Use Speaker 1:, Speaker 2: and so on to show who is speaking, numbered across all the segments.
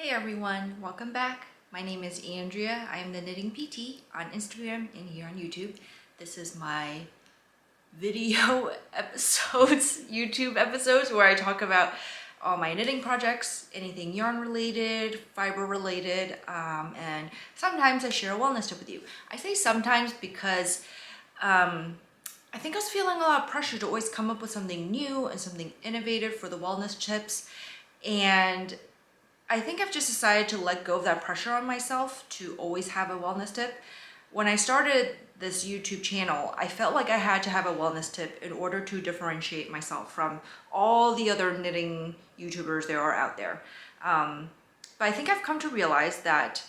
Speaker 1: Hey everyone, welcome back. My name is Andrea. I am the Knitting PT on Instagram and here on YouTube. This is my video episodes, YouTube episodes where I talk about all my knitting projects, anything yarn related, fiber related, and sometimes I share a wellness tip with you. I say sometimes because I think I was feeling a lot of pressure to always come up with something new and something innovative for the wellness tips, and I think I've just decided to let go of that pressure on myself to always have a wellness tip. When I started this YouTube channel, I felt like I had to have a wellness tip in order to differentiate myself from all the other knitting YouTubers there are out there. But I think I've come to realize that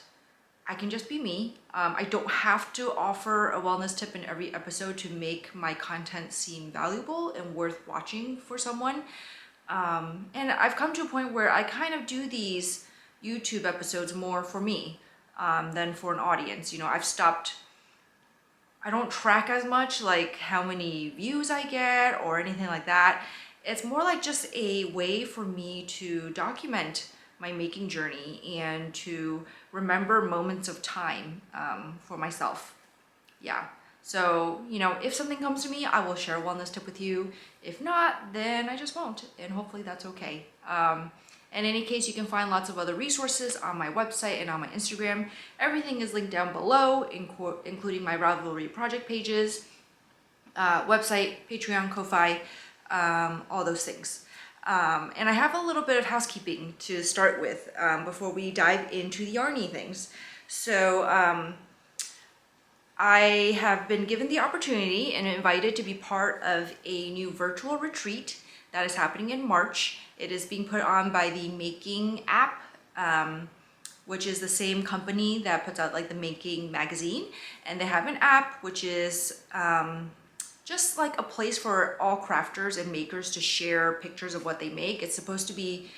Speaker 1: I can just be me. I don't have to offer a wellness tip in every episode to make my content seem valuable and worth watching for someone. And I've come to a point where I kind of do these YouTube episodes more for me than for an audience. You know, I don't track as much like how many views I get or anything like that. It's more like just a way for me to document my making journey and to remember moments of time for myself. Yeah. So, you know, if something comes to me, I will share a wellness tip with you. If not, then I just won't, and hopefully that's okay. In any case, you can find lots of other resources on my website and on my Instagram. Everything is linked down below, including my Ravelry project pages, website, Patreon, Ko-Fi, all those things. And I have a little bit of housekeeping to start with before we dive into the yarny things. So, I have been given the opportunity and invited to be part of a new virtual retreat that is happening in March. It is being put on by the Making app, which is the same company that puts out like the Making magazine. And they have an app which is just like a place for all crafters and makers to share pictures of what they make. It's supposed to be,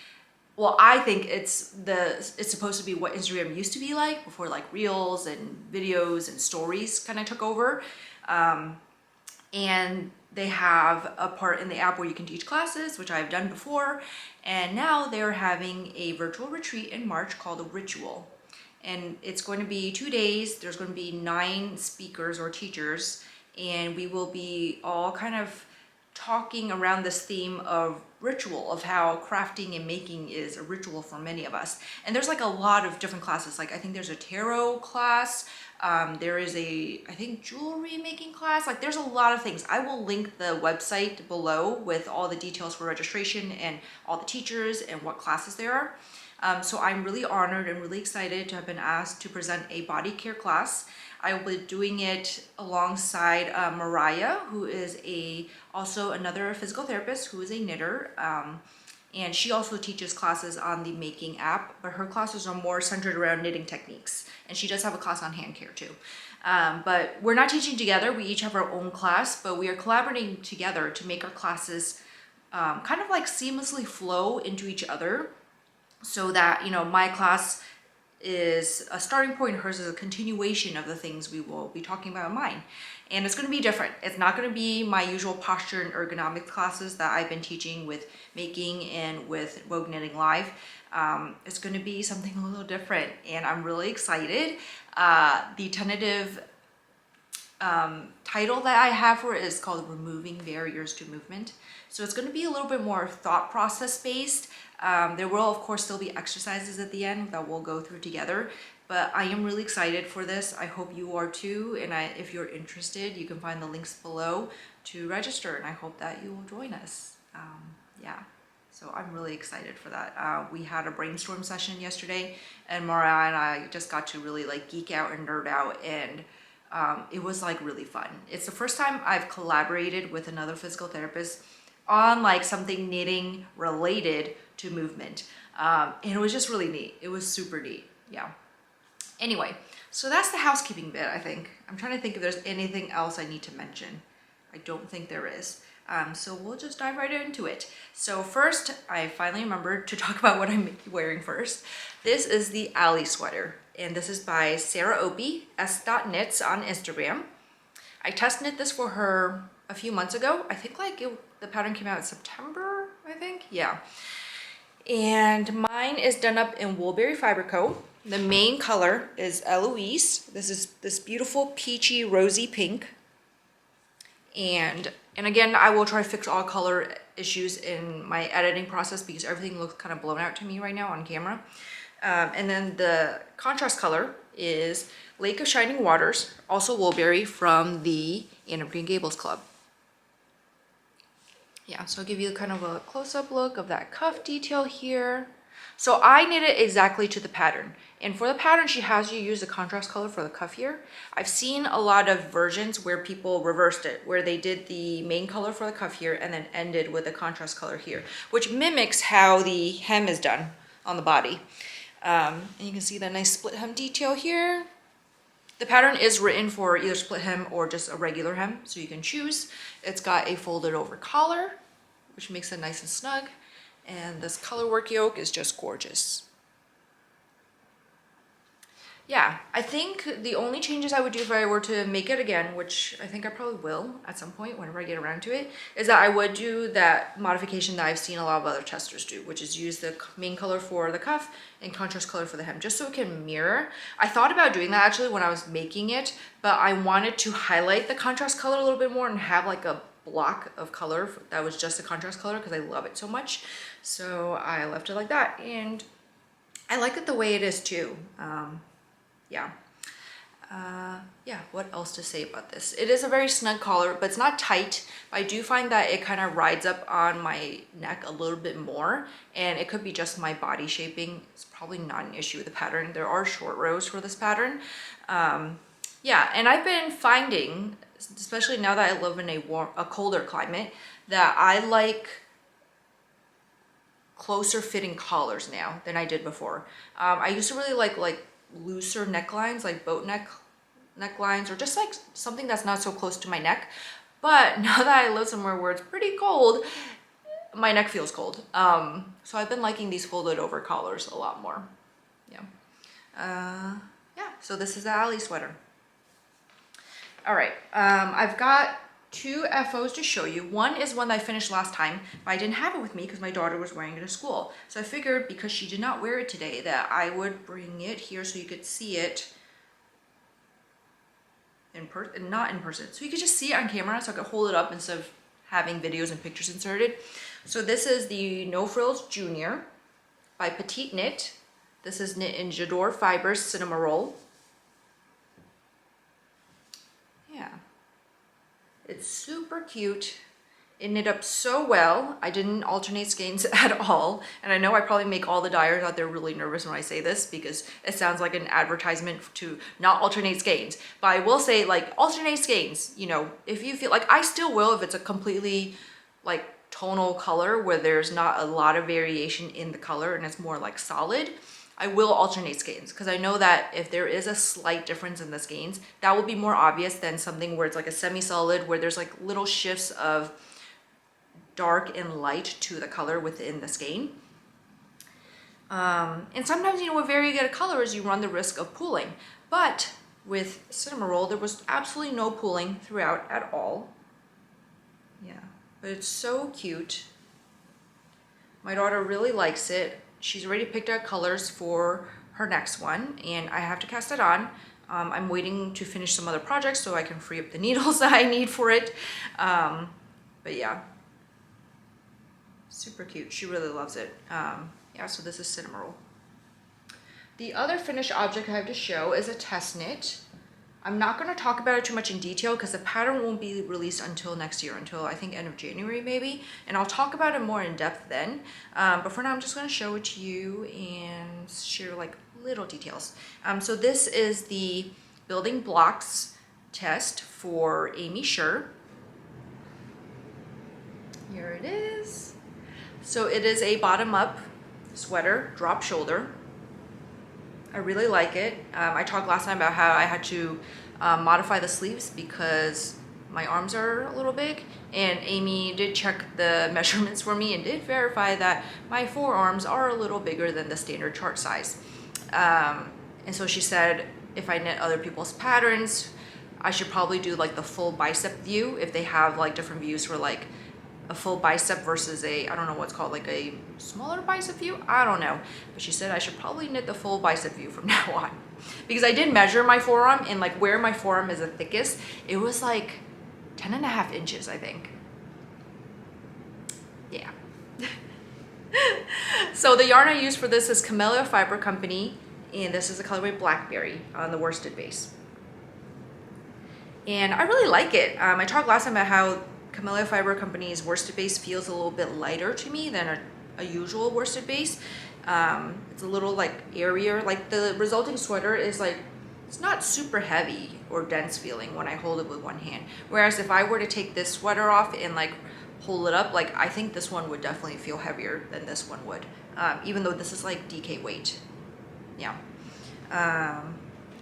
Speaker 1: well, I think it's supposed to be what Instagram used to be like before like reels and videos and stories kind of took over. And they have a part in the app where you can teach classes, which I've done before. And now they're having a virtual retreat in March called a Ritual. And it's going to be 2 days. There's going to be 9 speakers or teachers, and we will be all kind of talking around this theme of ritual, of how crafting and making is a ritual for many of us. And there's like a lot of different classes. Like I think there's a tarot class, there is I think jewelry making class. Like there's a lot of things. I will link the website below with all the details for registration and all the teachers and what classes there are. So I'm really honored and really excited to have been asked to present a body care class. I will be doing it alongside Mariah, who is also another physical therapist who is a knitter. And she also teaches classes on the Making app, but her classes are more centered around knitting techniques. And she does have a class on hand care too. But we're not teaching together. We each have our own class, but we are collaborating together to make our classes kind of like seamlessly flow into each other, so that, you know, my class is a starting point, hers is a continuation of the things we will be talking about in mine. And it's going to be different. It's not going to be my usual posture and ergonomics classes that I've been teaching with Making and with Rogue Knitting Live. It's going to be something a little different, and I'm really excited. The tentative title that I have for it is called Removing Barriers to Movement. So it's going to be a little bit more thought process based. There will of course still be exercises at the end that we'll go through together, but I am really excited for this. I hope you are too, and if you're interested, you can find the links below to register, and I hope that you will join us. Yeah, so I'm really excited for that. We had a brainstorm session yesterday, and Mariah and I just got to really like geek out and nerd out, and it was like really fun. It's the first time I've collaborated with another physical therapist on like something knitting related to movement. And it was just really neat. It was super neat. Yeah. Anyway, so that's the housekeeping bit, I think. I'm trying to think if there's anything else I need to mention. I don't think there is. So we'll just dive right into it. So first, I finally remembered to talk about what I'm wearing first. This is the Alley sweater, and this is by Sarah Opie, s.knits on Instagram. I test knit this for her a few months ago. I think like the pattern came out in September, I think. Yeah. And mine is done up in Woolberry Fiber Co. The main color is Eloise. This is this beautiful peachy rosy pink. And again, I will try to fix all color issues in my editing process because everything looks kind of blown out to me right now on camera. And then the contrast color is Lake of Shining Waters, also Woolberry from the Anne of Green Gables Club. Yeah, so I'll give you kind of a close-up look of that cuff detail here. So I knitted exactly to the pattern. And for the pattern, she has you use the contrast color for the cuff here. I've seen a lot of versions where people reversed it, where they did the main color for the cuff here and then ended with the contrast color here, which mimics how the hem is done on the body. And you can see that nice split hem detail here. The pattern is written for either split hem or just a regular hem, so you can choose. It's got a folded over collar, which makes it nice and snug. And this color work yoke is just gorgeous. Yeah, I think the only changes I would do if I were to make it again, which I think I probably will at some point whenever I get around to it, is that I would do that modification that I've seen a lot of other testers do, which is use the main color for the cuff and contrast color for the hem, just so it can mirror. I thought about doing that actually when I was making it, but I wanted to highlight the contrast color a little bit more and have like a block of color that was just the contrast color because I love it so much. So I left it like that, and I like it the way it is too. Yeah, what else to say about this? It is a very snug collar, but it's not tight. I do find that it kind of rides up on my neck a little bit more, and it could be just my body shaping. It's probably not an issue with the pattern. There are short rows for this pattern. Yeah, and I've been finding, especially now that I live in a colder climate, that I like closer fitting collars now than I did before. I used to really like looser necklines, like boat necklines, or just like something that's not so close to my neck. But now that I live somewhere where it's pretty cold, my neck feels cold. So I've been liking these folded over collars a lot more. Yeah. So this is the Alley sweater. All right, I've got two FOs to show you. One is one that I finished last time, but I didn't have it with me because my daughter was wearing it to school. So I figured because she did not wear it today that I would bring it here so you could see it in person, not in person. So you could just see it on camera so I could hold it up instead of having videos and pictures inserted. So this is the No Frills Junior by Petite Knit. This is knit in J'adore Fibers Cinema Roll. Yeah. It's super cute. It knit up so well. I didn't alternate skeins at all. And I know I probably make all the dyers out there really nervous when I say this because it sounds like an advertisement to not alternate skeins. But I will say, like, alternate skeins, you know, if you feel like, I still will if it's a completely like tonal color where there's not a lot of variation in the color and it's more like solid. I will alternate skeins because I know that if there is a slight difference in the skeins, that will be more obvious than something where it's like a semi-solid where there's like little shifts of dark and light to the color within the skein. And sometimes, you know, with variegated colors, you run the risk of pooling. But with Cinema Roll, there was absolutely no pooling throughout at all. Yeah, but it's so cute. My daughter really likes it. She's already picked out colors for her next one, and I have to cast it on. I'm waiting to finish some other projects so I can free up the needles that I need for it. But yeah, super cute. She really loves it. Yeah, so this is Cinema Roll. The other finished object I have to show is a test knit. I'm not going to talk about it too much in detail because the pattern won't be released until next year, until I think end of January maybe, and I'll talk about it more in depth then. But for now, I'm just going to show it to you and share like little details. So this is the building blocks test for Aimee Sher. Here it is. So it is a bottom-up sweater, drop shoulder. I really like it. I talked last time about how I had to modify the sleeves because my arms are a little big, and Aimee did check the measurements for me and did verify that my forearms are a little bigger than the standard chart size. And so she said if I knit other people's patterns, I should probably do like the full bicep view if they have like different views for like a full bicep versus a, I don't know what's called, like a smaller bicep view. I don't know. But she said I should probably knit the full bicep view from now on. Because I did measure my forearm, and like where my forearm is the thickest, it was like 10.5 inches, I think. Yeah. So the yarn I use for this is Camellia Fiber Company, and this is the colorway Blackberry on the worsted base. And I really like it. I talked last time about how Camellia Fiber Company's worsted base feels a little bit lighter to me than a usual worsted base. It's a little like airier. Like the resulting sweater is like, it's not super heavy or dense feeling when I hold it with one hand. Whereas if I were to take this sweater off and like hold it up, like I think this one would definitely feel heavier than this one would, even though this is like DK weight. Yeah.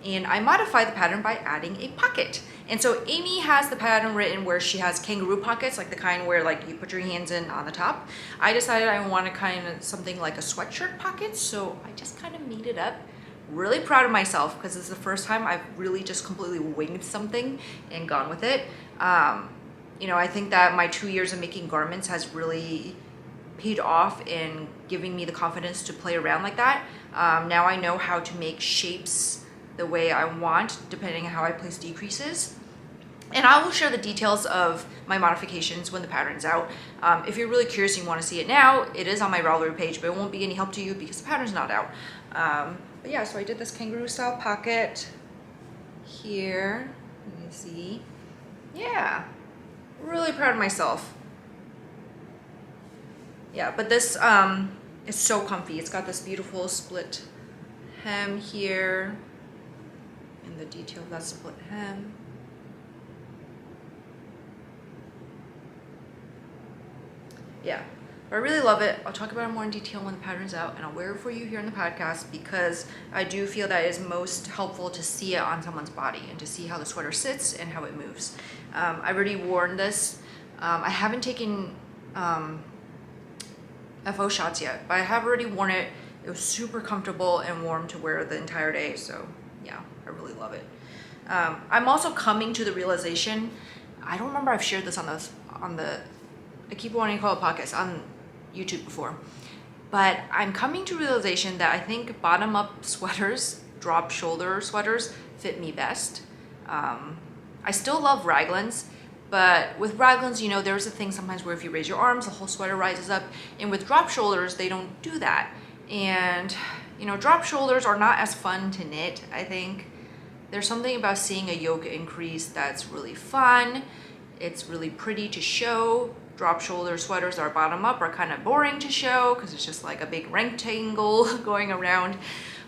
Speaker 1: And I modified the pattern by adding a pocket. And so Aimee has the pattern written where she has kangaroo pockets, like the kind where like you put your hands in on the top. I decided I wanted kind of something like a sweatshirt pocket, so I just kind of made it up. Really proud of myself because this is the first time I've really just completely winged something and gone with it. You know, I think that my 2 years of making garments has really paid off in giving me the confidence to play around like that. Now I know how to make shapes the way I want, depending on how I place decreases. And I will share the details of my modifications when the pattern's out. If you're really curious and you want to see it now, it is on my Ravelry page, but it won't be any help to you because the pattern's not out. But yeah, so I did this kangaroo style pocket here. You can see. Yeah, really proud of myself. Yeah, but this is so comfy. It's got this beautiful split hem here. And the detail of that split hem. Yeah, but I really love it. I'll talk about it more in detail when the pattern's out, and I'll wear it for you here in the podcast because I do feel that it is most helpful to see it on someone's body and to see how the sweater sits and how it moves. I've already worn this. I haven't taken FO shots yet, but I have already worn it. It was super comfortable and warm to wear the entire day, so yeah, I really love it. I'm also coming to the realization, I don't remember I've shared this on the I keep wanting to call it podcasts on YouTube before, but I'm coming to realization that I think bottom up sweaters, drop shoulder sweaters fit me best. I still love raglans, but with raglans, you know, there's a thing sometimes where if you raise your arms, the whole sweater rises up, and with drop shoulders, they don't do that. And you know, drop shoulders are not as fun to knit, I think. There's something about seeing a yoke increase that's really fun. It's really pretty to show. Drop shoulder sweaters that are bottom up are kind of boring to show because it's just like a big rectangle going around.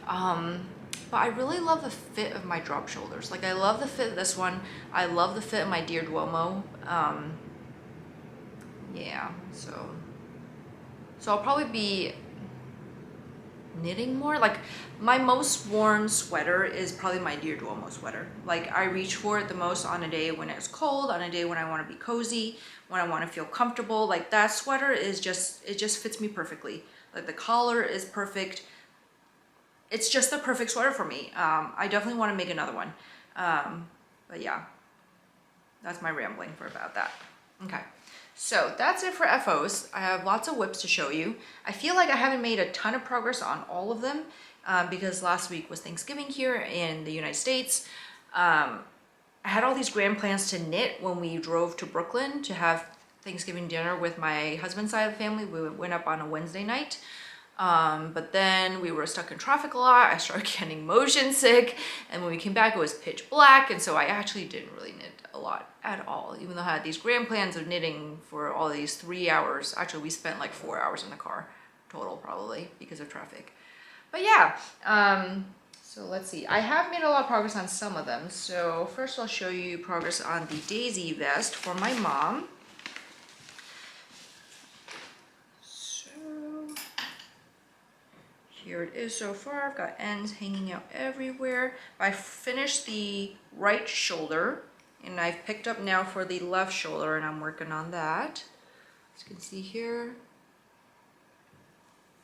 Speaker 1: But I really love the fit of my drop shoulders. Like I love the fit of this one. I love the fit of my Dear Duomo. Yeah, so I'll probably be knitting more. Like my most worn sweater is probably my Dear Duomo sweater. Like I reach for it the most on a day when it's cold, on a day when I want to be cozy, when I want to feel comfortable. Like that sweater is just, it just fits me perfectly. Like the collar is perfect. It's just the perfect sweater for me. I definitely want to make another one. But yeah, that's my rambling for about that. Okay. So that's it for FOs. I have lots of whips to show you. I feel like I haven't made a ton of progress on all of them because last week was Thanksgiving here in the United States. I had all these grand plans to knit when we drove to Brooklyn to have Thanksgiving dinner with my husband's side of the family. We went up on a Wednesday night. But then we were stuck in traffic a lot. I started getting motion sick, and when we came back it was pitch black, and so I actually didn't really knit a lot at all, even though I had these grand plans of knitting for all these 3 hours. Actually, we spent like 4 hours in the car total, probably because of traffic. But yeah, so let's see. I have made a lot of progress on some of them. So first I'll show you progress on the daisy vest for my mom. Here it is so far. I've got ends hanging out everywhere. I finished the right shoulder and I've picked up now for the left shoulder, and I'm working on that. As you can see here.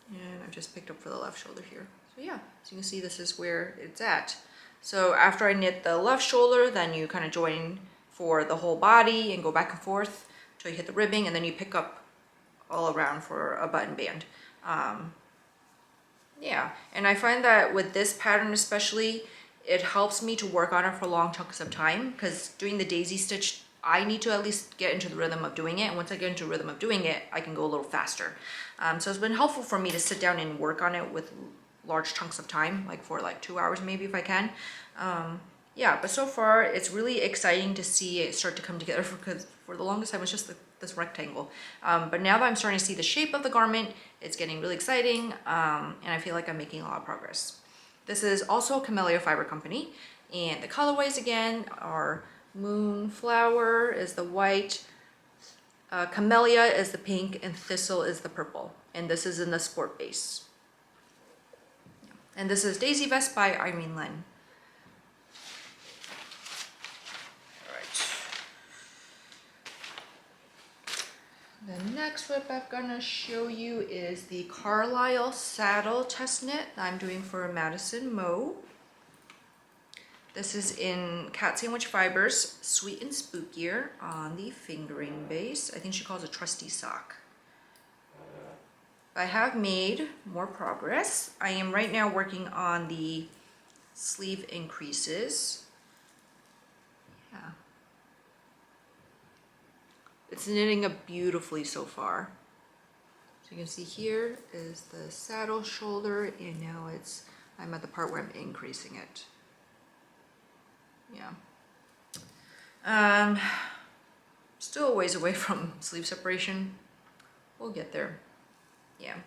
Speaker 1: And I've just picked up for the left shoulder here. So yeah, so you can see this is where it's at. So after I knit the left shoulder, then you kind of join for the whole body and go back and forth till you hit the ribbing, and then you pick up all around for a button band. Yeah, and I find that with this pattern especially, it helps me to work on it for long chunks of time, because doing the daisy stitch, I need to at least get into the rhythm of doing it, and once I get into the rhythm of doing it, I can go a little faster. So it's been helpful for me to sit down and work on it with large chunks of time, like for like 2 hours maybe if I can. Yeah, but so far it's really exciting to see it start to come together, because for the longest time it's just this rectangle. But now that I'm starting to see the shape of the garment, it's getting really exciting, and I feel like I'm making a lot of progress. This is also a Camellia Fiber Company, and the colorways again are Moonflower is the white, Camellia is the pink, and Thistle is the purple. And this is in the sport base. And this is Daisy Vest by Aimee Sher. The next whip I'm gonna show you is the Carlisle Saddle test knit that I'm doing for Madison Moe. This is in Cat Sandwich Fibers, Sweet and Spookier on the fingering base. I think she calls it Trusty Sock. I have made more progress. I am right now working on the sleeve increases. Yeah. It's knitting up beautifully so far. So you can see here is the saddle shoulder, and now I'm at the part where I'm increasing it. Yeah. Still a ways away from sleeve separation. We'll get there. Yeah.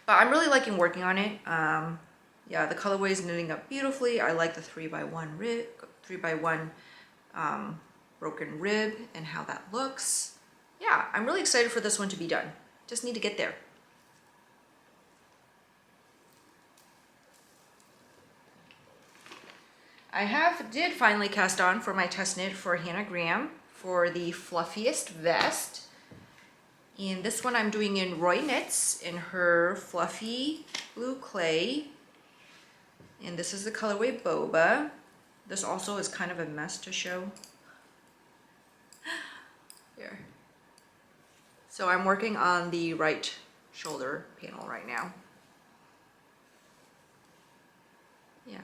Speaker 1: But I'm really liking working on it. Yeah, the colorway is knitting up beautifully. I like the 3x1 broken rib and how that looks. Yeah, I'm really excited for this one to be done. Just need to get there. I did finally cast on for my test knit for Hannah Graham for the Fluffiest Vest. And this one I'm doing in Roy Knits in her fluffy blue clay. And this is the colorway Boba. This also is kind of a mess to show. Here. So I'm working on the right shoulder panel right now. Yeah.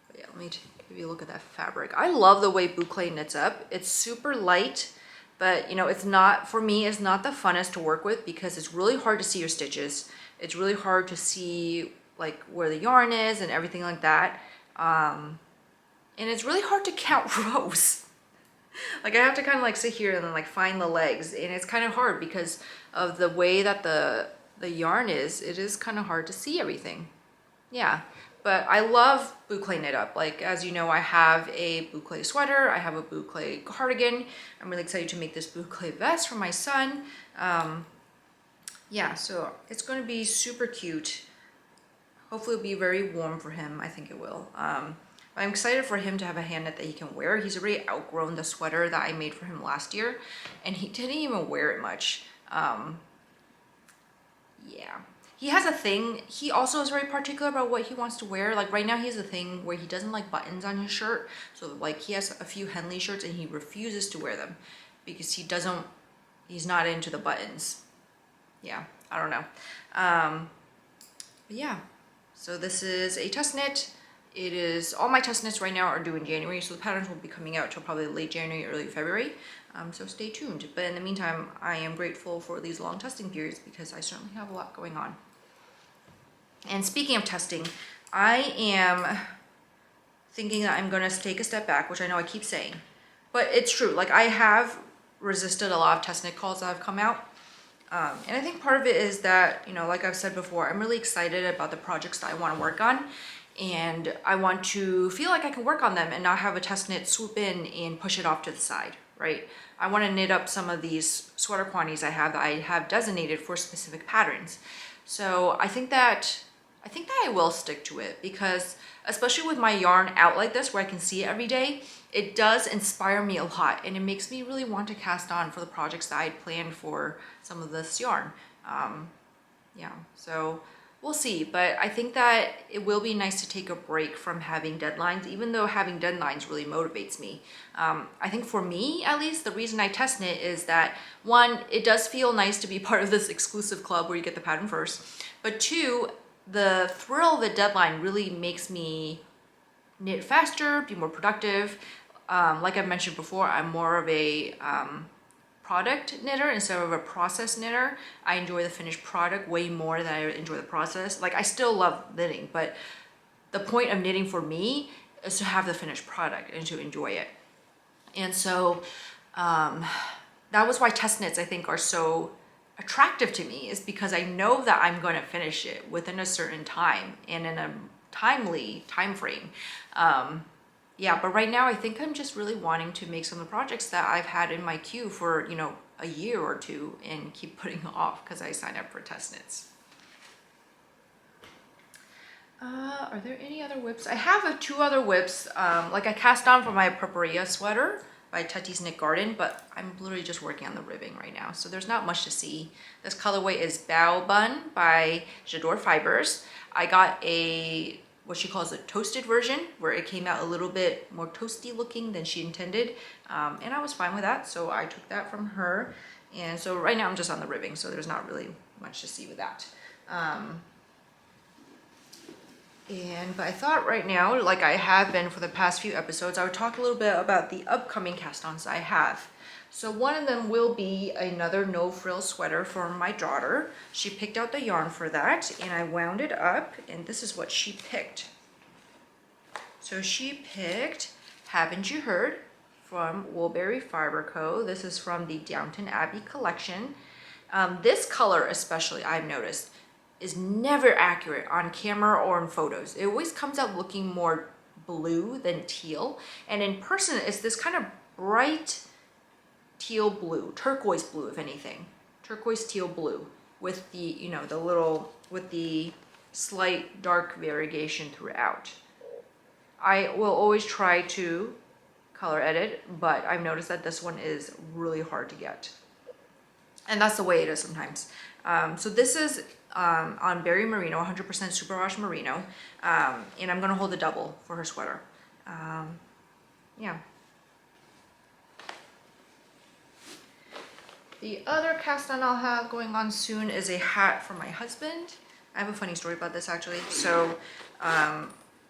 Speaker 1: But yeah, let me give you a look at that fabric. I love the way boucle knits up. It's super light, but you know, it's not, for me, it's not the funnest to work with because it's really hard to see your stitches. It's really hard to see like where the yarn is and everything like that. And it's really hard to count rows. Like I have to kind of like sit here and then like find the legs, and it's kind of hard because of the way that the yarn is. It is kind of hard to see everything. Yeah, but I love boucle knit up. Like, as you know, I have a boucle sweater, I have a boucle cardigan. I'm really excited to make this boucle vest for my son. Yeah, so it's going to be super cute. Hopefully it'll be very warm for him. I think it will. I'm excited for him to have a hand knit that he can wear. He's already outgrown the sweater that I made for him last year, and he didn't even wear it much. Yeah. He has a thing. He also is very particular about what he wants to wear. Like right now he has a thing where he doesn't like buttons on his shirt. So like he has a few Henley shirts and he refuses to wear them because he's not into the buttons. Yeah, I don't know. But yeah, so this is a test knit. It is, all my test knits right now are due in January, so the patterns will be coming out till probably late January, early February. So stay tuned. But in the meantime, I am grateful for these long testing periods because I certainly have a lot going on. And speaking of testing, I am thinking that I'm gonna take a step back, which I know I keep saying, but it's true. Like I have resisted a lot of test knit calls that have come out. And I think part of it is that, you know, like I've said before, I'm really excited about the projects that I want to work on. And I want to feel like I can work on them and not have a test knit swoop in and push it off to the side, right? I want to knit up some of these sweater quantities I have designated for specific patterns. So I think that I will stick to it because especially with my yarn out like this where I can see it every day, it does inspire me a lot and it makes me really want to cast on for the projects that I had planned for some of this yarn. Yeah, so we'll see. But I think that it will be nice to take a break from having deadlines, even though having deadlines really motivates me. I think for me, at least, the reason I test knit is that, one, it does feel nice to be part of this exclusive club where you get the pattern first. But two, the thrill of the deadline really makes me knit faster, be more productive. Like I mentioned before, I'm more of a product knitter instead of a process knitter. I enjoy the finished product way more than I enjoy the process. Like, I still love knitting, but the point of knitting for me is to have the finished product and to enjoy it. And so that was why test knits, I think, are so attractive to me, is because I know that I'm going to finish it within a certain time and in a timely time frame. Yeah, but right now I think I'm just really wanting to make some of the projects that I've had in my queue for, you know, a year or two and keep putting off because I signed up for test knits. Are there any other whips? I have two other whips. Like I cast on for my Purpurea sweater by Tati's Knit Garden, but I'm literally just working on the ribbing right now, so there's not much to see. This colorway is Bao Bun by J'adore Fibers. I got a what she calls a toasted version, where it came out a little bit more toasty looking than she intended, and I was fine with that, so I took that from her. And so right now I'm just on the ribbing, so there's not really much to see with that. But I thought right now, like I have been for the past few episodes, I would talk a little bit about the upcoming cast-ons I have. So one of them will be another no frill sweater for my daughter. She picked out the yarn for that, and I wound it up, and this is what she picked. So she picked Haven't You Heard from Woolberry Fiber Co. This is from the Downton Abbey collection. This color especially, I've noticed, is never accurate on camera or in photos. It always comes out looking more blue than teal, and in person it's this kind of bright teal blue, turquoise blue if anything, turquoise teal blue with the, you know, the little, with the slight dark variegation throughout. I will always try to color edit, but I've noticed that this one is really hard to get, and that's the way it is sometimes. So this is on Berry Merino, 100% superwash merino, and I'm gonna hold the double for her sweater. Yeah. The other cast on I'll have going on soon is a hat for my husband. I have a funny story about this actually. So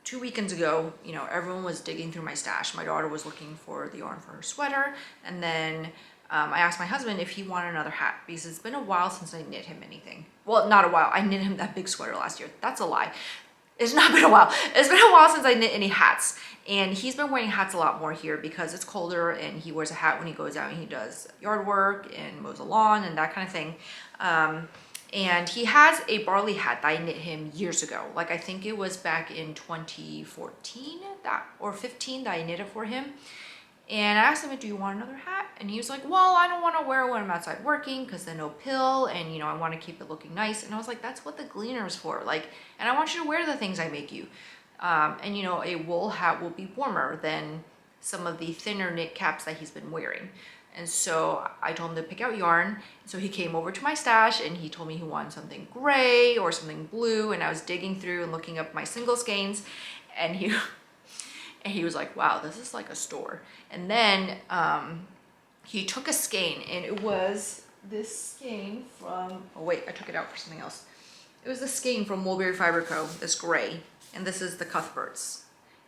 Speaker 1: 2 weekends ago, you know, everyone was digging through my stash. My daughter was looking for the yarn for her sweater, and then I asked my husband if he wanted another hat, because it's been a while since I knit him anything. Well, not a while. I knit him that big sweater last year. That's a lie. It's not been a while. It's been a while since I knit any hats. And he's been wearing hats a lot more here because it's colder, and he wears a hat when he goes out and he does yard work and mows the lawn and that kind of thing. And he has a barley hat that I knit him years ago. Like I think it was back in 2014 or 15 that I knit it for him. And I asked him, do you want another hat? And he was like, well, I don't want to wear it when I'm outside working because then no pill, and you know, I want to keep it looking nice. And I was like, that's what the gleaner is for. Like, and I want you to wear the things I make you. And you know, a wool hat will be warmer than some of the thinner knit caps that he's been wearing. And so I told him to pick out yarn. So he came over to my stash and he told me he wanted something gray or something blue. And I was digging through and looking up my single skeins, and he was like, wow, this is like a store. And then he took a skein, and it was this skein from, oh wait, I took it out for something else. It was the skein from Woolberry Fiber Co., this gray, and this is the Cuthberts.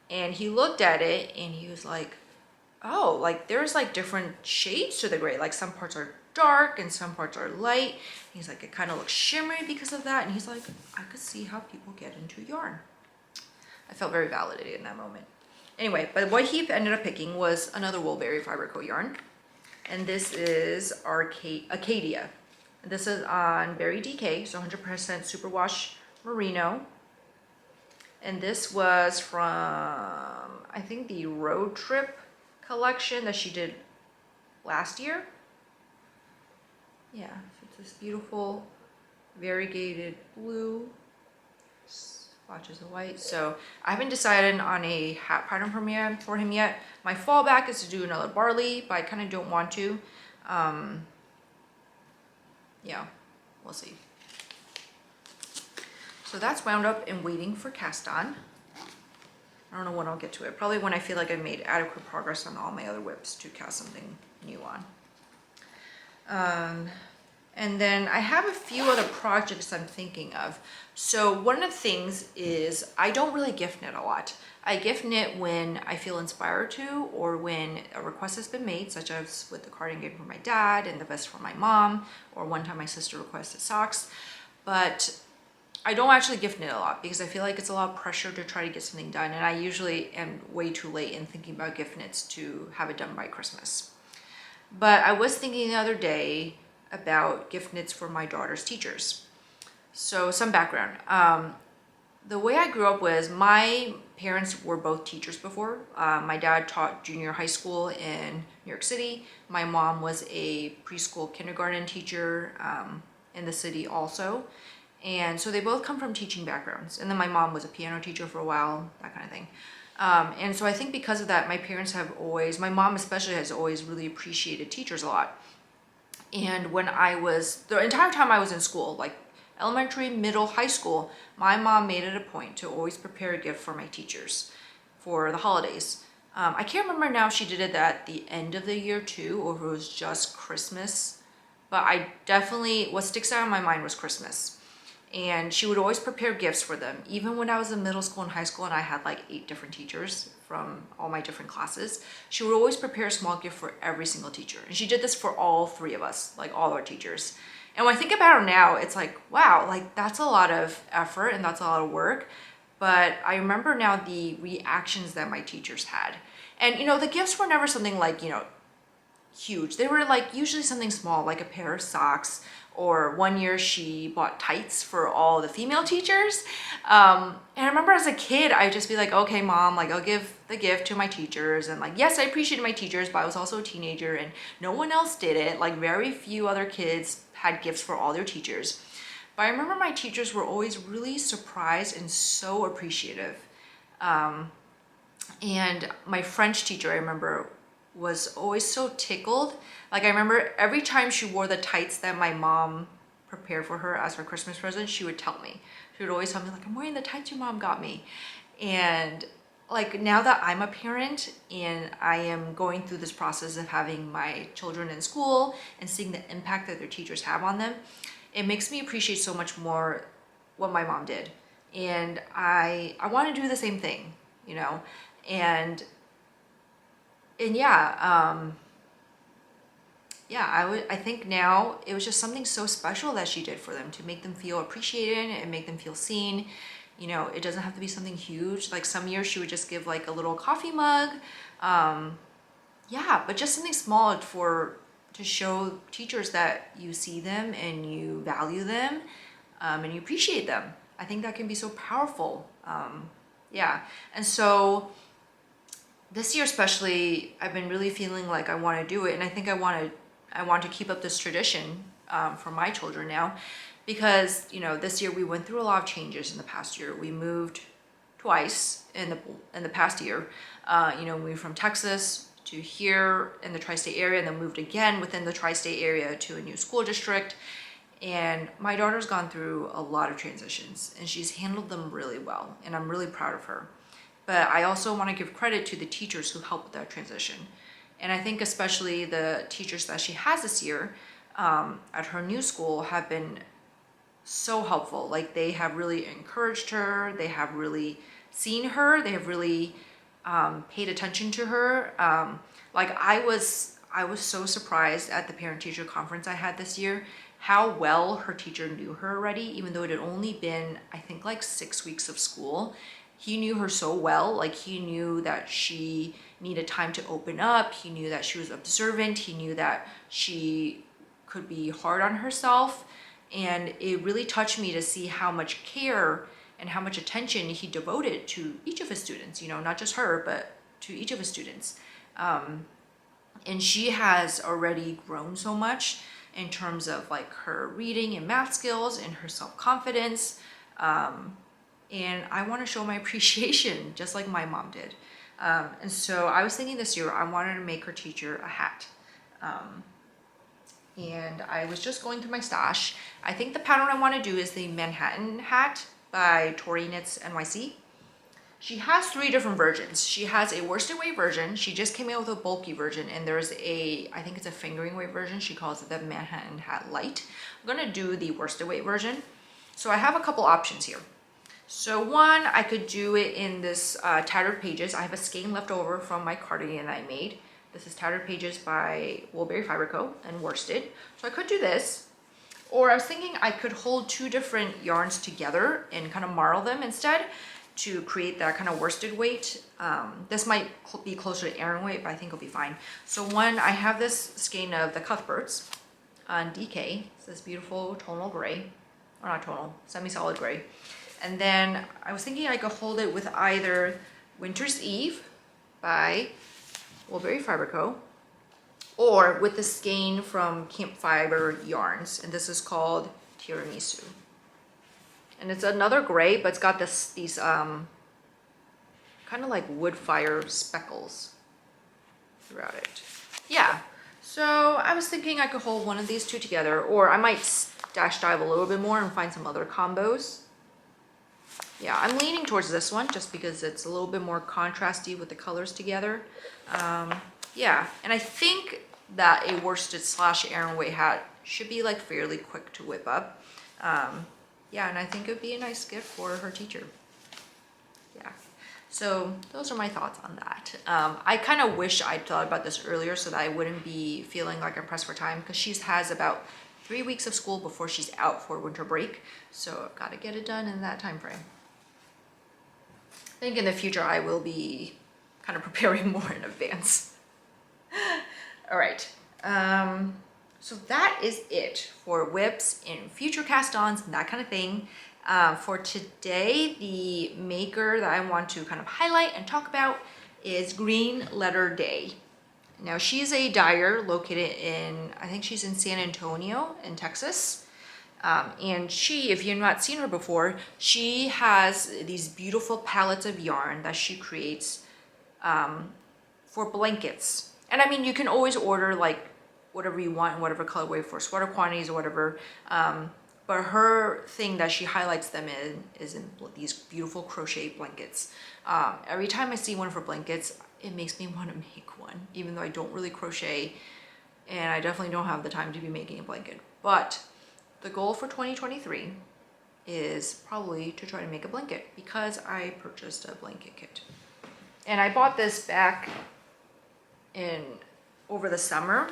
Speaker 1: And he looked at it and he was like, oh, like there's like different shades to the gray. Like some parts are dark and some parts are light. He's like, it kind of looks shimmery because of that. And he's like, I could see how people get into yarn. I felt very validated in that moment. Anyway, but what he ended up picking was another Woolberry Fiber Co. yarn. And this is Acadia. This is on Berry DK, so 100% superwash merino. And this was from, I think, the Road Trip collection that she did last year. Yeah, so it's this beautiful variegated blue, swatches of white. So I haven't decided on a hat pattern for him yet. My fallback is to do another barley, but I kind of don't want to. Yeah, we'll see. So that's wound up and waiting for cast on. I don't know when I'll get to it. Probably when I feel like I've made adequate progress on all my other whips to cast something new on. And then I have a few other projects I'm thinking of. So one of the things is I don't really gift knit a lot. I gift knit when I feel inspired to, or when a request has been made, such as with the cardigan for my dad and the vest for my mom, or one time my sister requested socks. But I don't actually gift knit a lot because I feel like it's a lot of pressure to try to get something done, and I usually am way too late in thinking about gift knits to have it done by Christmas. But I was thinking the other day about gift knits for my daughter's teachers. So some background. The way I grew up was my parents were both teachers before. My dad taught junior high school in New York City. My mom was a preschool kindergarten teacher in the city also. And so they both come from teaching backgrounds. And then my mom was a piano teacher for a while, that kind of thing. And so I think because of that, my parents have always, my mom especially, has always really appreciated teachers a lot. And when the entire time I was in school, like elementary, middle, high school, my mom made it a point to always prepare a gift for my teachers for the holidays. I can't remember now if she did it at the end of the year too, or if it was just Christmas. But I definitely, what sticks out in my mind was Christmas. And she would always prepare gifts for them. Even when I was in middle school and high school and I had like 8 different teachers from all my different classes, she would always prepare a small gift for every single teacher. And she did this for all 3 of us, like all our teachers. And when I think about it now, it's like, wow, like that's a lot of effort and that's a lot of work. But I remember now the reactions that my teachers had. And you know, the gifts were never something like, you know, huge. They were like usually something small, like a pair of socks, or one year she bought tights for all the female teachers. And I remember as a kid, I'd just be like, okay, mom, like I'll give the gift to my teachers. And like, yes, I appreciated my teachers, but I was also a teenager and no one else did it. Like very few other kids had gifts for all their teachers. But I remember my teachers were always really surprised and so appreciative. And my French teacher, I remember, was always so tickled. Like I remember every time she wore the tights that my mom prepared for her as her Christmas present, she would tell me. She would always tell me like, I'm wearing the tights your mom got me. And like now that I'm a parent and I am going through this process of having my children in school and seeing the impact that their teachers have on them, it makes me appreciate so much more what my mom did. And I want to do the same thing, you know? And yeah, I think now it was just something so special that she did for them to make them feel appreciated and make them feel seen. You know, it doesn't have to be something huge. Like some years she would just give like a little coffee mug. Yeah, but just something small to show teachers that you see them and you value them, and you appreciate them. I think that can be so powerful. Yeah, and so this year especially, I've been really feeling like I want to do it, and I think I want to keep up this tradition for my children now, because you know this year we went through a lot of changes in the past year. We moved twice in the past year. You know, we moved from Texas to here in the tri-state area, and then moved again within the tri-state area to a new school district. And my daughter's gone through a lot of transitions, and she's handled them really well, and I'm really proud of her. But I also want to give credit to the teachers who helped with that transition. And I think especially the teachers that she has this year at her new school have been so helpful. Like they have really encouraged her. They have really seen her. They have really paid attention to her. Like I was so surprised at the parent-teacher conference I had this year, how well her teacher knew her already, even though it had only been, I think, like 6 weeks of school. He knew her so well. Like he knew that she needed time to open up. He knew that she was observant. He knew that she could be hard on herself. And it really touched me to see how much care and how much attention he devoted to each of his students, you know, not just her, but to each of his students. And she has already grown so much in terms of like her reading and math skills and her self-confidence. And I want to show my appreciation just like my mom did. And so I was thinking this year, I wanted to make her teacher a hat. And I was just going through my stash. I think the pattern I want to do is the Manhattan hat, by Tori Knits NYC. She has 3 different versions. She has a worsted weight version. She just came out with a bulky version, and there's a, I think it's a fingering weight version. She calls it the Manhattan Hat Light. I'm gonna do the worsted weight version. So I have a couple options here. So one, I could do it in this Tattered Pages. I have a skein left over from my cardigan I made. This is Tattered Pages by Woolberry Fiber Co. and worsted. So I could do this, or I was thinking I could hold 2 different yarns together and kind of marl them instead to create that kind of worsted weight. This might be closer to Aran weight, but I think it'll be fine. So one, I have this skein of the Cuthberts on DK. It's this beautiful tonal gray, or not tonal, semi-solid gray. And then I was thinking I could hold it with either Winter's Eve by Woolberry Fiber Co. or with the skein from Camp Fiber Yarns, and this is called Tiramisu. And it's another gray, but it's got these kind of like wood fire speckles throughout it. Yeah, so I was thinking I could hold one of these 2 together, or I might dash dive a little bit more and find some other combos. Yeah, I'm leaning towards this one just because it's a little bit more contrasty with the colors together. Yeah, and I think that a worsted / Aran weight hat should be like fairly quick to whip up. Yeah, and I think it would be a nice gift for her teacher. Yeah, so those are my thoughts on that. I kind of wish I'd thought about this earlier so that I wouldn't be feeling like I'm pressed for time, because she has about 3 weeks of school before she's out for winter break. So I've got to get it done in that time frame. I think in the future I will be kind of preparing more in advance. All right, so that is it for whips and future cast-ons and that kind of thing. For today, the maker that I want to kind of highlight and talk about is Green Letter Day. Now, she's a dyer located in, I think she's in San Antonio in Texas. And she, if you've not seen her before, she has these beautiful palettes of yarn that she creates for blankets. And I mean, you can always order like whatever you want, whatever colorway for sweater quantities or whatever. But her thing that she highlights them in is in these beautiful crochet blankets. Every time I see one of her blankets, it makes me want to make one, even though I don't really crochet and I definitely don't have the time to be making a blanket. But the goal for 2023 is probably to try to make a blanket, because I purchased a blanket kit. And I bought this back over the summer.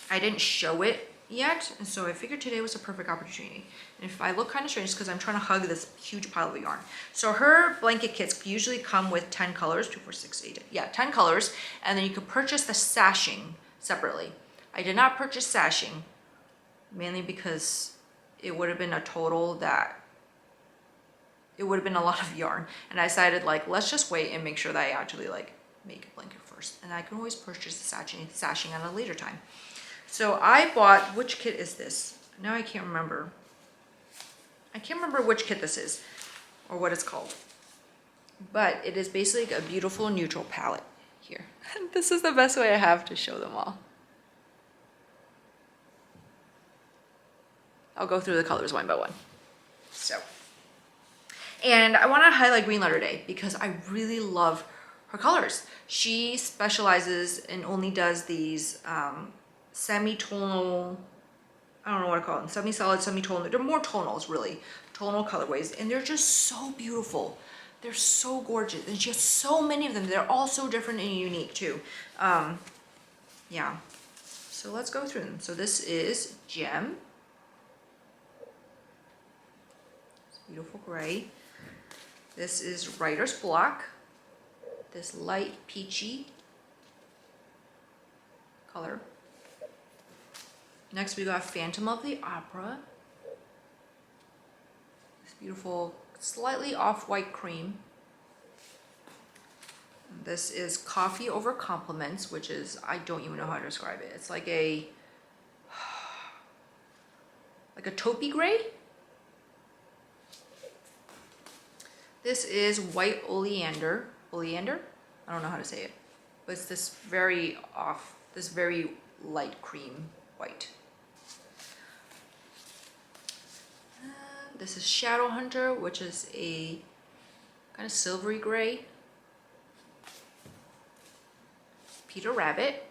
Speaker 1: I didn't show it yet, and so I figured today was a perfect opportunity. And if I look kind of strange, it's because I'm trying to hug this huge pile of yarn. So her blanket kits usually come with 10 colors, 2, 4, 6, 8, yeah, 10 colors, and then you can purchase the sashing separately. I did not purchase sashing, mainly because it would have been a total that, it would have been a lot of yarn. And I decided, like, let's just wait and make sure that I actually like make a blanket first. And I can always purchase the sashing at a later time. So I bought, which kit is this? Now I can't remember. I can't remember which kit this is or what it's called. But it is basically a beautiful neutral palette here. This is the best way I have to show them all. I'll go through the colors one by one. So, and I want to highlight Green Letter Day because I really love her colors. She specializes and only does these semi-tonal, I don't know what to call them, semi-solid, semi-tonal. They're more tonals, really, tonal colorways, and they're just so beautiful. They're so gorgeous. There's just so many of them. They're all so different and unique too. Yeah. So let's go through them. So this is Gem. Beautiful gray. This is Writer's Block. This light peachy color. Next we got Phantom of the Opera. This beautiful, slightly off-white cream. And this is Coffee Over Compliments, which is, I don't even know how to describe it. It's like a taupey gray. This is White Oleander. Oleander? I don't know how to say it. But it's this very light cream white. This is Shadow Hunter, which is a kind of silvery gray. Peter Rabbit,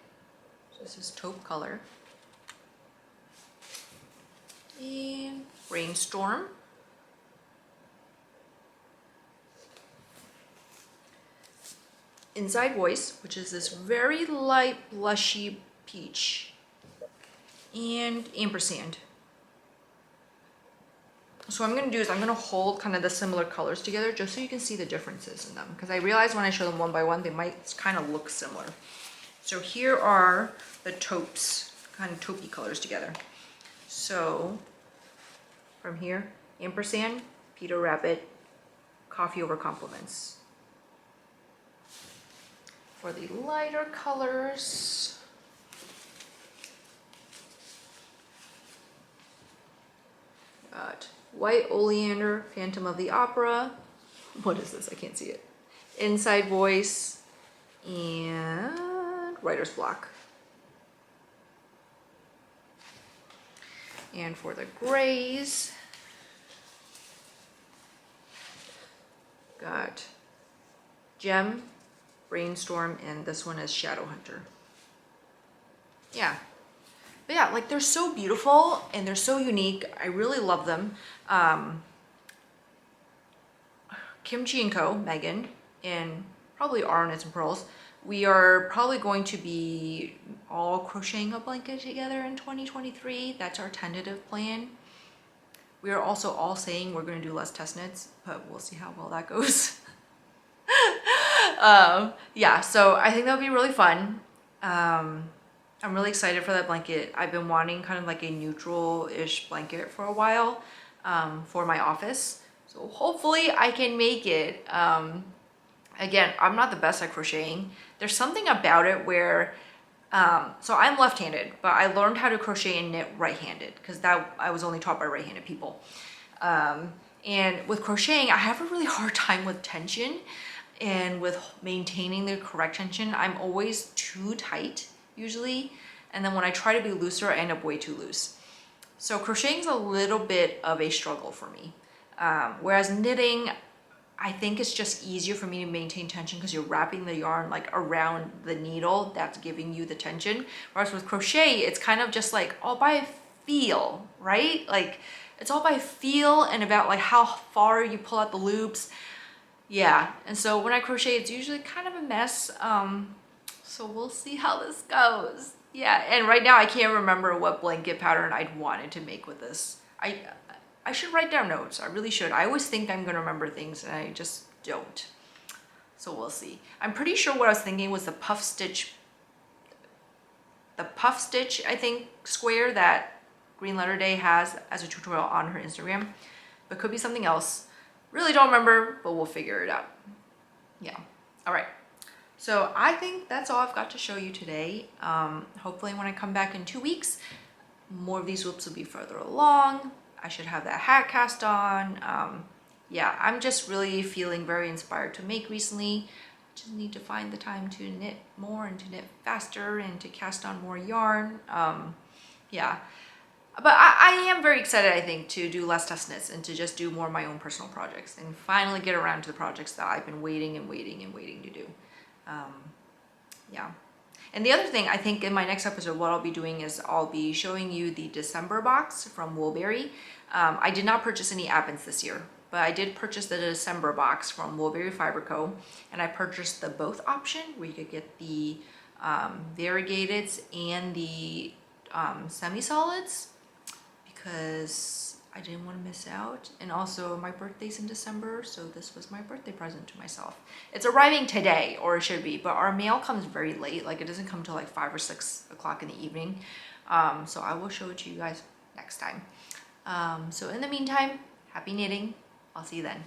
Speaker 1: so this is taupe color. And Brainstorm. Inside Voice, which is this very light blushy peach. And Ampersand. So what I'm going to do is I'm going to hold kind of the similar colors together just so you can see the differences in them, because I realize when I show them one by one they might kind of look similar. So here are the taupes, kind of taupey colors together. So from here, Ampersand, Peter Rabbit, Coffee Over Compliments. For the lighter colors, got White Oleander, Phantom of the Opera. What is this? I can't see it. Inside Voice, and Writer's Block. And for the grays, got Gem, Brainstorm, and this one is Shadow Hunter. Yeah. But yeah, like they're so beautiful and they're so unique. I really love them. Kimchi & Co, Megan, and probably Arnett and Pearls, we are probably going to be all crocheting a blanket together in 2023. That's our tentative plan. We are also all saying we're going to do less test knits, but we'll see how well that goes. Yeah, so I think that'll be really fun. I'm really excited for that blanket. I've been wanting kind of like a neutral-ish blanket for a while for my office. So hopefully I can make it. Again, I'm not the best at crocheting. There's something about it where, so I'm left-handed, but I learned how to crochet and knit right-handed because I was only taught by right-handed people. And with crocheting, I have a really hard time with tension and with maintaining the correct tension. I'm always too tight usually, and then when I try to be looser, I end up way too loose. So crocheting is a little bit of a struggle for me. Whereas knitting, I think it's just easier for me to maintain tension because you're wrapping the yarn like around the needle that's giving you the tension. Whereas with crochet, it's kind of just like all by feel, right? Like it's all by feel and about like how far you pull out the loops. Yeah, and so when I crochet, it's usually kind of a mess. So we'll see how this goes. Yeah, and right now I can't remember what blanket pattern I'd wanted to make with this. I should write down notes. I really should. I always think I'm gonna remember things and I just don't. So we'll see. I'm pretty sure what I was thinking was the puff stitch, I think, square that Green Letter Day has as a tutorial on her Instagram, but could be something else. Really don't remember, but we'll figure it out. Yeah, all right. So I think that's all I've got to show you today. Hopefully when I come back in 2 weeks, more of these whips will be further along. I should have that hat cast on. Yeah, I'm just really feeling very inspired to make recently. Just need to find the time to knit more and to knit faster and to cast on more yarn. Yeah, but I am very excited, I think, to do less test knits and to just do more of my own personal projects and finally get around to the projects that I've been waiting to do. Yeah. And the other thing, I think in my next episode, what I'll be doing is I'll be showing you the December box from Woolberry. I did not purchase any Advents this year, but I did purchase the December box from Woolberry Fiber Co. And I purchased the both option where you could get the variegated and the semi-solids because I didn't want to miss out. And also my birthday's in December, so this was my birthday present to myself. It's arriving today, or it should be, but our mail comes very late. Like it doesn't come till like 5 or 6 o'clock in the evening. So I will show it to you guys next time. So in the meantime, happy knitting. I'll see you then.